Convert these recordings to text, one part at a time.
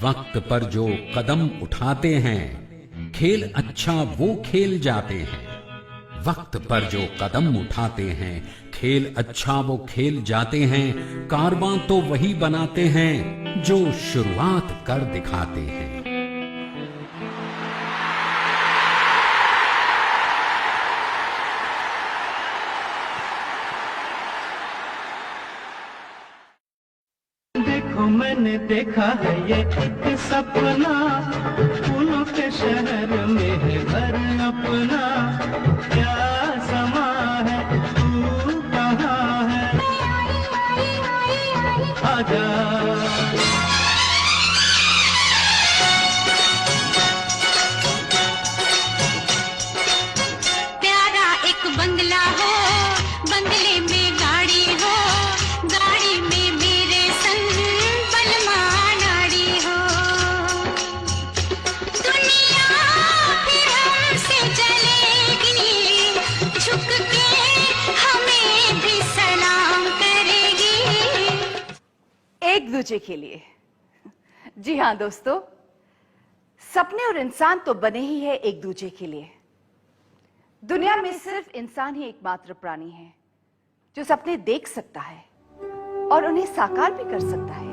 वक्त पर जो कदम उठाते हैं, खेल अच्छा वो खेल जाते हैं। वक्त पर जो कदम उठाते हैं, खेल अच्छा वो खेल जाते हैं। कारवां तो वही बनाते हैं जो शुरुआत कर दिखाते हैं। देखो मैंने देखा है ये एक सपना, फूलों के शहर में है घर अपना। क्या समा है, तू कहाँ है, आजा। प्यारा एक बंगला हो, बंगले में गाड़ी हो, गाड़ी में मेरे संग बलमा नाड़ी हो। दुनिया फिर हमसे चलेगी, झुक के हमें भी सलाम करेगी। एक दूजे के लिए। जी हाँ दोस्तों, सपने और इंसान तो बने ही है एक दूजे के लिए। दुनिया में सिर्फ इंसान ही एकमात्र प्राणी है जो सपने देख सकता है और उन्हें साकार भी कर सकता है।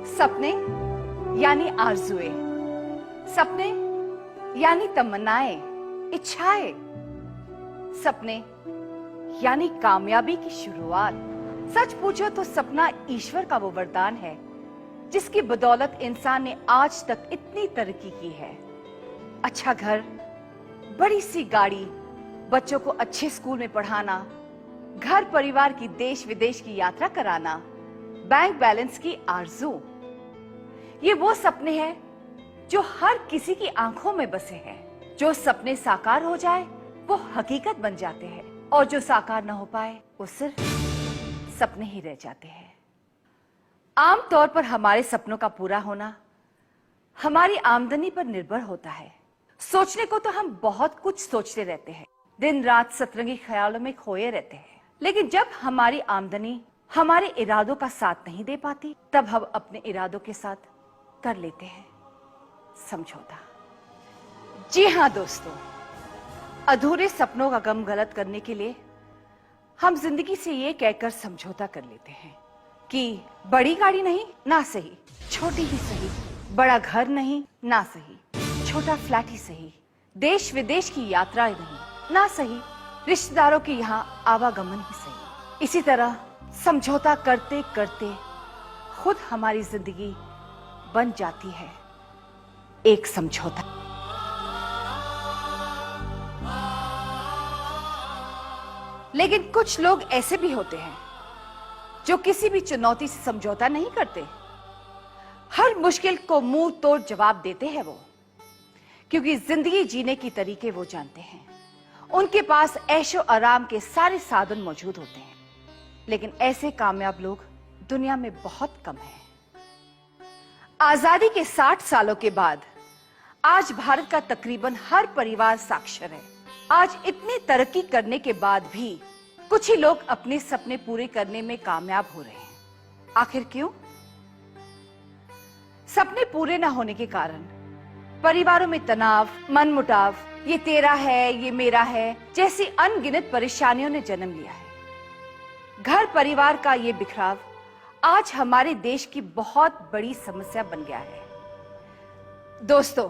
सपने यानी आरज़ुएं, सपने यानी तमन्नाएं, इच्छाएं। सपने यानी कामयाबी की शुरुआत। सच पूछो तो सपना ईश्वर का वो वरदान है जिसकी बदौलत इंसान ने आज तक इतनी तरक्की की है। अच्छा घर, बड़ी सी गाड़ी, बच्चों को अच्छे स्कूल में पढ़ाना, घर परिवार की देश विदेश की यात्रा कराना, बैंक बैलेंस की आरज़ू। ये वो सपने हैं जो हर किसी की आंखों में बसे हैं। जो सपने साकार हो जाए वो हकीकत बन जाते हैं और जो साकार न हो पाए वो सिर्फ सपने ही रह जाते हैं। आमतौर पर हमारे सपनों का पूरा होना हमारी आमदनी पर निर्भर होता है। सोचने को तो हम बहुत कुछ सोचते रहते हैं, दिन रात सतरंगी ख्यालों में खोए रहते हैं, लेकिन जब हमारी आमदनी हमारे इरादों का साथ नहीं दे पाती, तब हम अपने इरादों के साथ कर लेते हैं समझौता। जी हाँ दोस्तों, अधूरे सपनों का गम गलत करने के लिए हम जिंदगी से ये कहकर समझौता कर लेते हैं कि बड़ी गाड़ी नहीं ना सही, छोटी ही सही, बड़ा घर नहीं ना सही, छोटा फ्लैट ही सही, देश विदेश की यात्रा नहीं ना सही, रिश्तेदारों के यहाँ आवागमन ही सही। इसी तरह समझौता करते करते खुद हमारी जिंदगी बन जाती है एक समझौता। लेकिन कुछ लोग ऐसे भी होते हैं जो किसी भी चुनौती से समझौता नहीं करते। हर मुश्किल को मुंह तोड़ जवाब देते हैं वो, क्योंकि जिंदगी जीने की तरीके वो जानते हैं। उनके पास ऐशो आराम के सारे साधन मौजूद होते हैं, लेकिन ऐसे कामयाब लोग दुनिया में बहुत कम हैं। आजादी के 60 सालों के बाद आज भारत का तकरीबन हर परिवार साक्षर है। आज इतनी तरक्की करने के बाद भी कुछ ही लोग अपने सपने पूरे करने में कामयाब हो रहे हैं। आखिर क्यों? सपने पूरे न होने के कारण परिवारों में तनाव, मनमुटाव, ये तेरा है, ये मेरा है जैसी अनगिनत परेशानियों ने जन्म लिया है। घर परिवार का ये बिखराव आज हमारे देश की बहुत बड़ी समस्या बन गया है। दोस्तों,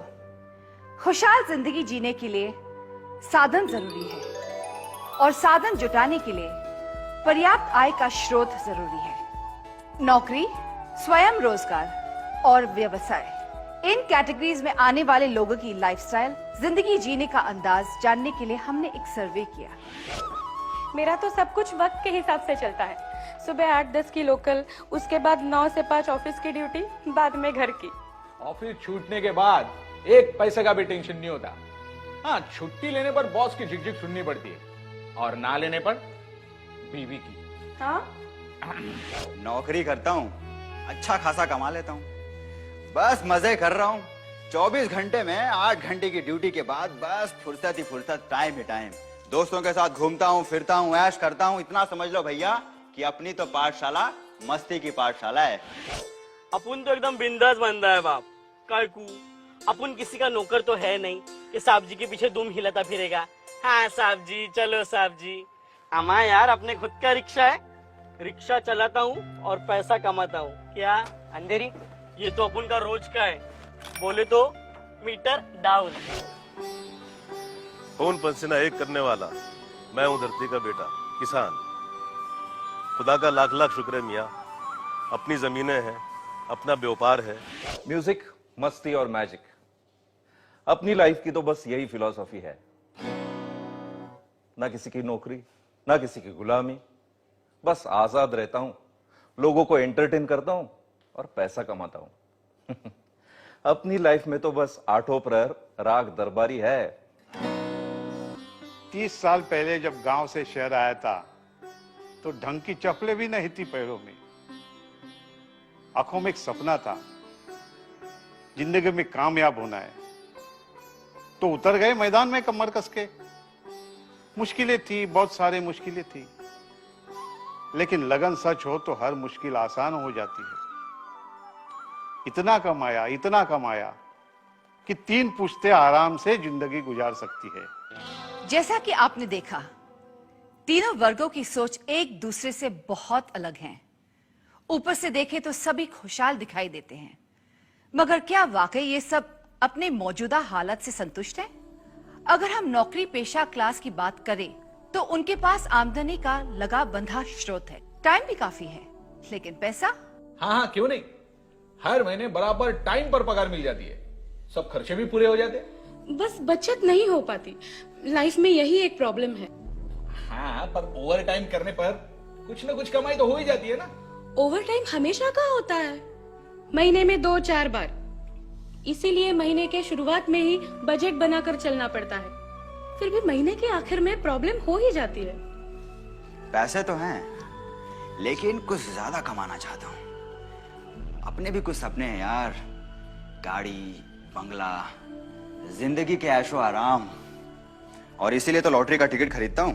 खुशहाल जिंदगी जीने के लिए साधन जरूरी है और साधन जुटाने के लिए पर्याप्त आय का स्रोत जरूरी है। नौकरी, स्वयं रोजगार और व्यवसाय, इन कैटेगरीज में आने वाले लोगों की लाइफस्टाइल, जिंदगी जीने का अंदाज जानने के लिए हमने एक सर्वे किया। मेरा तो सब कुछ वक्त के हिसाब से चलता है। सुबह 8-10 की लोकल, उसके बाद 9 से 5 ऑफिस की ड्यूटी, बाद में घर की। ऑफिस छूटने के बाद एक पैसे का भी टेंशन नहीं होता। हाँ, छुट्टी लेने पर बॉस की झिकझिक सुननी पड़ती है और ना लेने पर बीवी की। हाँ? नौकरी करता हूँ, अच्छा खासा कमा लेता हूँ, बस मजे कर रहा हूँ। 24 घंटे में 8 घंटे की ड्यूटी के बाद बस फुर्सत ही फुर्सत, टाइम ही टाइम। दोस्तों के साथ घूमता हूँ, फिरता हूँ, ऐश करता हूँ। इतना समझ लो भैया कि अपनी तो पाठशाला मस्ती की पाठशाला है। अपन तो एकदम बिंदास बंदा है बाप। काकू अपन किसी का नौकर तो है नहीं कि साहब जी के पीछे दुम हिलाता फिरेगा। हाँ साहब जी, चलो साहब जी। हमारा यार अपने खुद का रिक्शा है, रिक्शा चलाता हूँ और पैसा कमाता हूँ। क्या अंधेरी? ये तो अपन का रोज का है, बोले तो मीटर डाउन। खून पसीना एक करने वाला मैं हूँ, धरती का बेटा किसान। खुदा का लाख लाख शुक्र है मियाँ, अपनी जमीनें हैं, अपना व्यापार है। म्यूजिक, मस्ती और मैजिक, अपनी लाइफ की तो बस यही फिलॉसफी है। ना किसी की नौकरी, ना किसी की गुलामी, बस आजाद रहता हूं, लोगों को एंटरटेन करता हूं और पैसा कमाता हूं। अपनी लाइफ में तो बस आठों प्रहर राग दरबारी है। 30 साल पहले जब गांव से शहर आया था तो ढंग की चप्पलें भी नहीं थी पैरों में। आंखों में एक सपना था, जिंदगी में कामयाब होना है। तो उतर गए मैदान में कमर कस के। मुश्किलें थी, बहुत सारी मुश्किलें थी, लेकिन लगन सच हो तो हर मुश्किल आसान हो जाती है। इतना कमाया कि 3 पुश्तें आराम से जिंदगी गुजार सकती है। जैसा कि आपने देखा, तीनों वर्गों की सोच एक दूसरे से बहुत अलग है। ऊपर से देखें तो सभी खुशहाल दिखाई देते हैं, मगर क्या वाकई ये सब अपने मौजूदा हालत से संतुष्ट हैं? अगर हम नौकरी पेशा क्लास की बात करें तो उनके पास आमदनी का लगा बंधा स्रोत है, टाइम भी काफी है, लेकिन पैसा? हाँ, क्यों नहीं। हर महीने बराबर टाइम पर पगार मिल जाती है, सब खर्चे भी पूरे हो जाते हैं। बस बचत नहीं हो पाती, लाइफ में यही एक प्रॉब्लम है। हाँ, पर ओवर टाइम करने पर कुछ न कुछ कमाई तो हो ही जाती है ना। ओवर टाइम हमेशा का होता है, महीने में 2-4 बार। इसीलिए महीने के शुरुआत में ही बजट बनाकर चलना पड़ता है, फिर भी महीने के आखिर में प्रॉब्लम हो ही जाती है। पैसे तो हैं, लेकिन कुछ ज्यादा कमाना चाहता हूँ। अपने भी कुछ सपने हैं यार, गाड़ी, बंगला, जिंदगी के ऐशो आराम। और इसीलिए तो लॉटरी का टिकट खरीदता हूँ।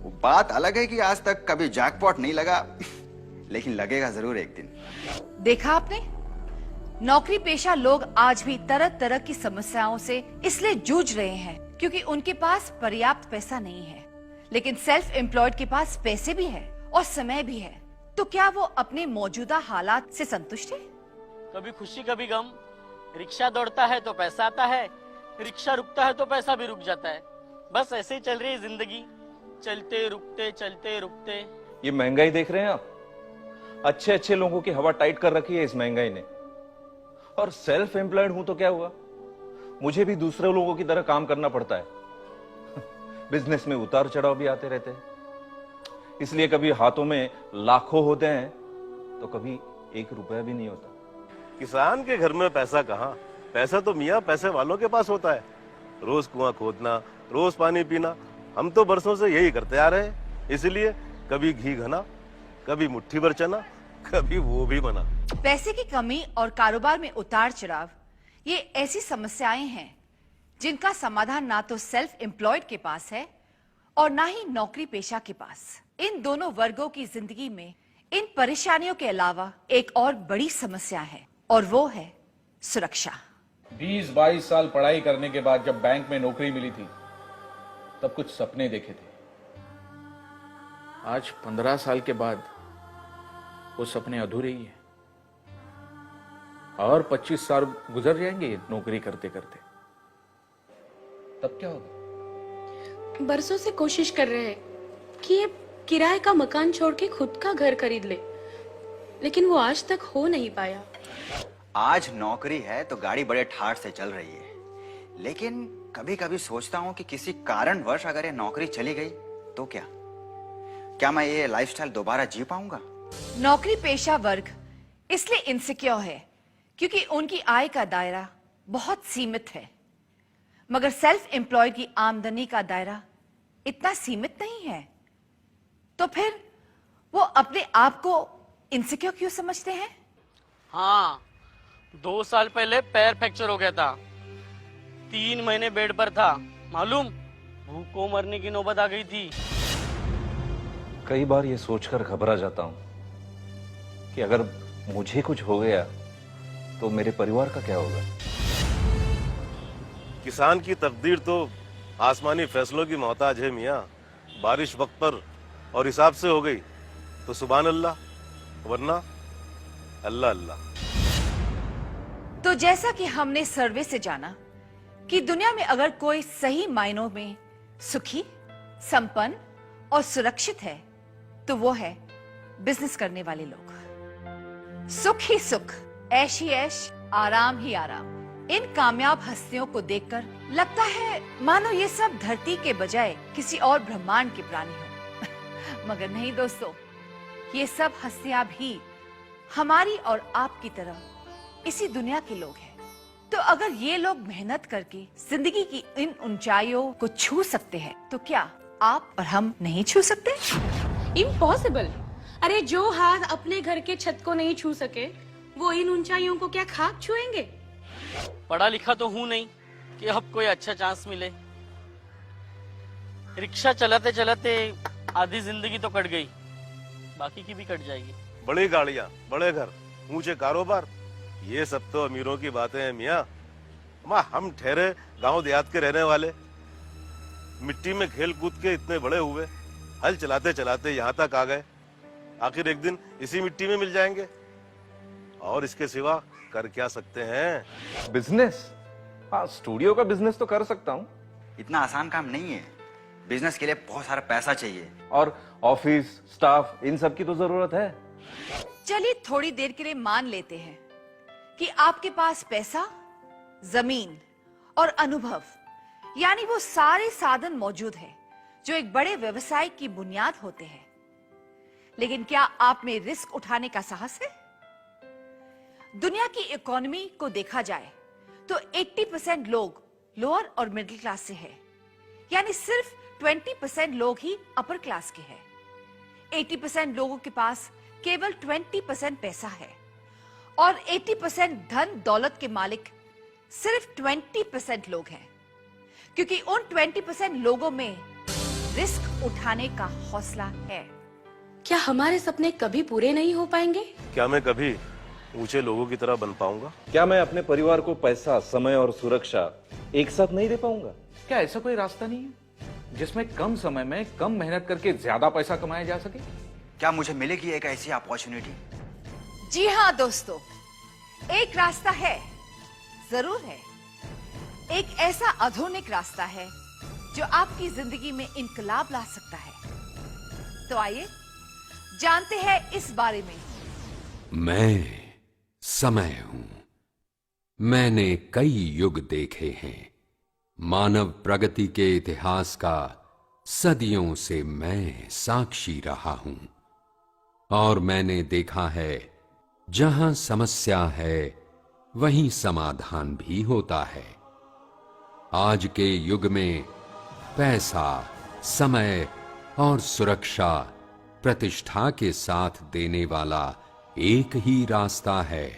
वो बात अलग है कि आज तक कभी जैकपॉट नहीं लगा, लेकिन लगेगा जरूर एक दिन। देखा आपने, नौकरी पेशा लोग आज भी तरह तरह की समस्याओं से इसलिए जूझ रहे हैं क्योंकि उनके पास पर्याप्त पैसा नहीं है। लेकिन सेल्फ एम्प्लॉयड के पास पैसे भी है और समय भी है, तो क्या वो अपने मौजूदा हालात से संतुष्ट है? कभी खुशी कभी गम। रिक्शा दौड़ता है तो पैसा आता है, रिक्शा रुकता है तो पैसा भी रुक जाता है। बस ऐसे ही चल रही है जिंदगी, चलते रुकते। ये महंगाई देख रहे हैं आप, अच्छे अच्छे लोगों की हवा टाइट कर रखी है इस महंगाई ने। और सेल्फ एम्प्लॉयड हूं तो क्या हुआ, मुझे भी दूसरे लोगों की तरह काम करना पड़ता है। बिजनेस में उतार चढ़ाव भी आते रहते हैं, इसलिए कभी हाथों में लाखों होते हैं तो कभी 1 रुपया भी नहीं होता। किसान के घर में पैसा कहाँ, पैसा तो मियाँ पैसे वालों के पास होता है। रोज कुआं खोदना, रोज पानी पीना, हम तो बरसों से यही करते आ रहे हैं। इसलिए कभी घी घना, कभी मुट्ठी भर चना, कभी वो भी बना। पैसे की कमी और कारोबार में उतार चढ़ाव, ये ऐसी समस्याएं हैं जिनका समाधान ना तो सेल्फ एम्प्लॉयड के पास है और ना ही नौकरी पेशा के पास। इन दोनों वर्गों की जिंदगी में इन परेशानियों के अलावा एक और बड़ी समस्या है, और वो है सुरक्षा। 20-22 साल पढ़ाई करने के बाद जब बैंक में नौकरी मिली थी, तब कुछ सपने देखे थे। आज 15 साल के बाद वो सपने अधूरे ही हैं। और 25 साल गुजर जाएंगे नौकरी करते करते, तब क्या होगा? बरसों से कोशिश कर रहे हैं कि ये किराए का मकान छोड़ के खुद का घर खरीद ले, लेकिन वो आज तक हो नहीं पाया। आज नौकरी है तो गाड़ी बड़े ठाठ से चल रही है, लेकिन कभी कभी सोचता हूं कि किसी कारणवश अगर ये नौकरी चली गई तो क्या मैं ये लाइफस्टाइल दोबारा जी पाऊंगा? नौकरी पेशा वर्ग इसलिए इनसिक्योर है क्योंकि उनकी आय का दायरा बहुत सीमित है, मगर सेल्फ एम्प्लॉयड की आमदनी का दायरा इतना सीमित नहीं है। तो फिर वो अपने आप को इनसिक्योर क्यों समझते हैं? हाँ, 2 साल पहले पैर फ्रैक्चर हो गया था, 3 महीने बेड पर था। मालूम, भूख को मरने की नौबत आ गई थी। कई बार ये सोचकर घबरा जाता हूं कि अगर मुझे कुछ हो गया तो मेरे परिवार का क्या होगा? किसान की तकदीर तो आसमानी फैसलों की मोहताज है मियाँ। बारिश वक्त पर और हिसाब से हो गई तो सुभान अल्लाह, वरना अल्लाह अल्लाह। तो जैसा कि हमने सर्वे से जाना कि दुनिया में अगर कोई सही मायनों में सुखी, संपन्न और सुरक्षित है तो वो है बिजनेस करने वाले लोग। सुख ही सुख, ऐश ही ऐश, आराम ही आराम। इन कामयाब हस्तियों को देखकर लगता है मानो ये सब धरती के बजाय किसी और ब्रह्मांड के प्राणी हो। मगर नहीं दोस्तों, ये सब हस्तियां भी हमारी और आपकी तरह इसी दुनिया के लोग हैं। तो अगर ये लोग मेहनत करके जिंदगी की इन ऊंचाइयों को छू सकते हैं तो क्या आप और हम नहीं छू सकते? इम्पॉसिबल। अरे जो हाथ अपने घर के छत को नहीं छू सके वो इन ऊंचाइयों को क्या खाक छुएंगे? पढ़ा लिखा तो हूँ नहीं कि अब कोई अच्छा चांस मिले। रिक्शा चलाते चलाते आधी जिंदगी तो कट गई, बाकी की भी कट जाएगी। बड़ी गाड़ियां, बड़े घर, ऊंचे कारोबार, ये सब तो अमीरों की बातें हैं मियाँ। माँ, हम ठहरे गांव देहात के रहने वाले, मिट्टी में खेल कूद के इतने बड़े हुए, हल चलाते चलाते यहाँ तक आ गए। आखिर एक दिन इसी मिट्टी में मिल जाएंगे, और इसके सिवा कर क्या सकते हैं? बिजनेस? हाँ, स्टूडियो का बिजनेस तो कर सकता हूँ। इतना आसान काम नहीं है। बिजनेस के लिए बहुत सारा पैसा चाहिए, और ऑफिस स्टाफ इन सब की तो जरूरत है। चलिए थोड़ी देर के लिए मान लेते हैं कि आपके पास पैसा, जमीन और अनुभव, यानी वो सारे साधन मौजूद हैं जो एक बड़े व्यवसाय की बुनियाद होते हैं। लेकिन क्या आप में रिस्क उठाने का साहस है? दुनिया की इकोनॉमी को देखा जाए तो 80% लोग लोअर और मिडिल क्लास से है, यानी सिर्फ 20% लोग ही अपर क्लास के हैं। 80% लोगों के पास केवल 20% पैसा है और 80% धन दौलत के मालिक सिर्फ 20% लोग हैं, क्योंकि उन 20% लोगों में रिस्क उठाने का हौसला है। क्या हमारे सपने कभी पूरे नहीं हो पाएंगे? क्या मैं कभी ऊंचे लोगों की तरह बन पाऊंगा? क्या मैं अपने परिवार को पैसा, समय और सुरक्षा एक साथ नहीं दे पाऊंगा? क्या ऐसा कोई रास्ता नहीं है जिसमें कम समय में कम मेहनत करके ज्यादा पैसा कमाया जा सके? क्या मुझे मिलेगी एक ऐसी अपॉर्चुनिटी? जी हाँ दोस्तों, एक रास्ता है, जरूर है। एक ऐसा आधुनिक रास्ता है जो आपकी जिंदगी में इनकलाब ला सकता है। तो आइए जानते हैं इस बारे में। मैं समय हूं। मैंने कई युग देखे हैं। मानव प्रगति के इतिहास का सदियों से मैं साक्षी रहा हूं, और मैंने देखा है जहां समस्या है वहीं समाधान भी होता है। आज के युग में पैसा, समय और सुरक्षा प्रतिष्ठा के साथ देने वाला एक ही रास्ता है,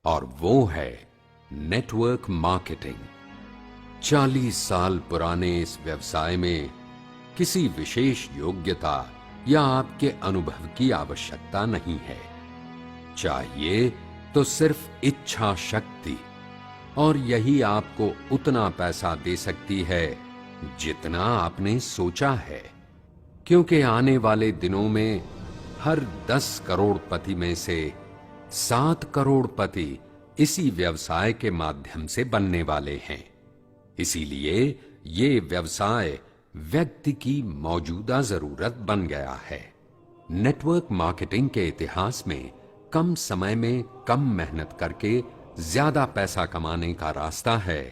और वो है नेटवर्क मार्केटिंग। 40 साल पुराने इस व्यवसाय में किसी विशेष योग्यता या आपके अनुभव की आवश्यकता नहीं है। चाहिए तो सिर्फ इच्छा शक्ति, और यही आपको उतना पैसा दे सकती है जितना आपने सोचा है। क्योंकि आने वाले दिनों में हर 10 करोड़पति में से 7 करोड़पति इसी व्यवसाय के माध्यम से बनने वाले हैं। इसीलिए ये व्यवसाय व्यक्ति की मौजूदा जरूरत बन गया है। नेटवर्क मार्केटिंग के इतिहास में कम समय में कम मेहनत करके ज्यादा पैसा कमाने का रास्ता है